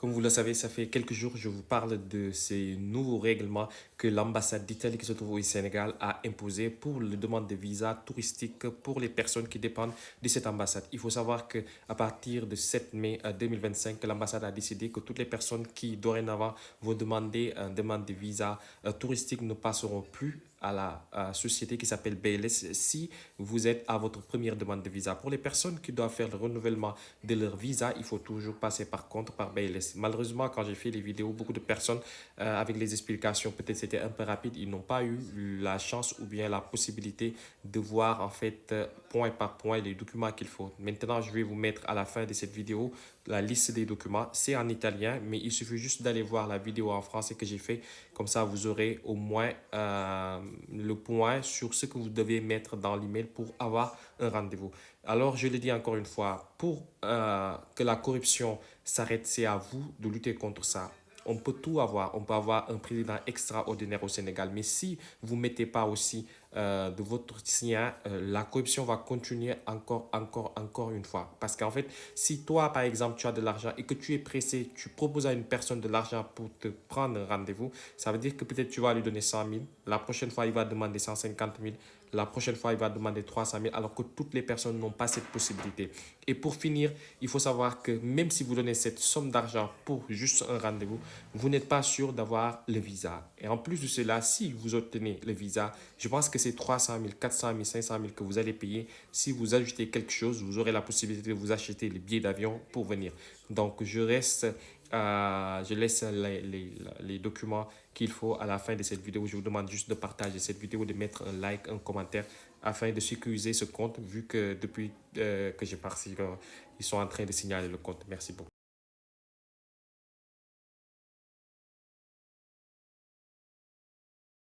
Comme vous le savez, ça fait quelques jours que je vous parle de ces nouveaux règlements que l'ambassade d'Italie qui se trouve au Sénégal a imposés pour la demande de visa touristique pour les personnes qui dépendent de cette ambassade. Il faut savoir qu'à partir de 7 mai 2025, l'ambassade a décidé que toutes les personnes qui dorénavant vont demander une demande de visa touristique ne passeront plus à la société qui s'appelle BLS si vous êtes à votre première demande de visa. Pour les personnes qui doivent faire le renouvellement de leur visa, il faut toujours passer par contre par BLS. Malheureusement, quand j'ai fait les vidéos, beaucoup de personnes avec les explications, peut-être c'était un peu rapide, ils n'ont pas eu la chance ou bien la possibilité de voir en fait point par point les documents qu'il faut. Maintenant, je vais vous mettre à la fin de cette vidéo la liste des documents. C'est en italien, mais il suffit juste d'aller voir la vidéo en français que j'ai fait. Comme ça, vous aurez au moins le point sur ce que vous devez mettre dans l'email pour avoir un rendez-vous. Alors, je le dis encore une fois, pour que la corruption s'arrête, c'est à vous de lutter contre ça. On peut tout avoir. On peut avoir un président extraordinaire au Sénégal. Mais si vous ne mettez pas aussi de votre sien, la corruption va continuer encore une fois. Parce qu'en fait, si toi, par exemple, tu as de l'argent et que tu es pressé, tu proposes à une personne de l'argent pour te prendre un rendez-vous, ça veut dire que peut-être tu vas lui donner 100 000. La prochaine fois, il va demander 150 000. La prochaine fois, il va demander 300 000, alors que toutes les personnes n'ont pas cette possibilité. Et pour finir, il faut savoir que même si vous donnez cette somme d'argent pour juste un rendez-vous, vous n'êtes pas sûr d'avoir le visa. Et en plus de cela, si vous obtenez le visa, je pense que c'est 300 000, 400 000, 500 000 que vous allez payer. Si vous ajoutez quelque chose, vous aurez la possibilité de vous acheter les billets d'avion pour venir. Donc, je laisse les documents qu'il faut à la fin de cette vidéo. Je vous demande juste de partager cette vidéo, de mettre un like, un commentaire afin de sécuriser ce compte vu que depuis que j'ai parti, ils sont en train de signaler le compte. Merci beaucoup.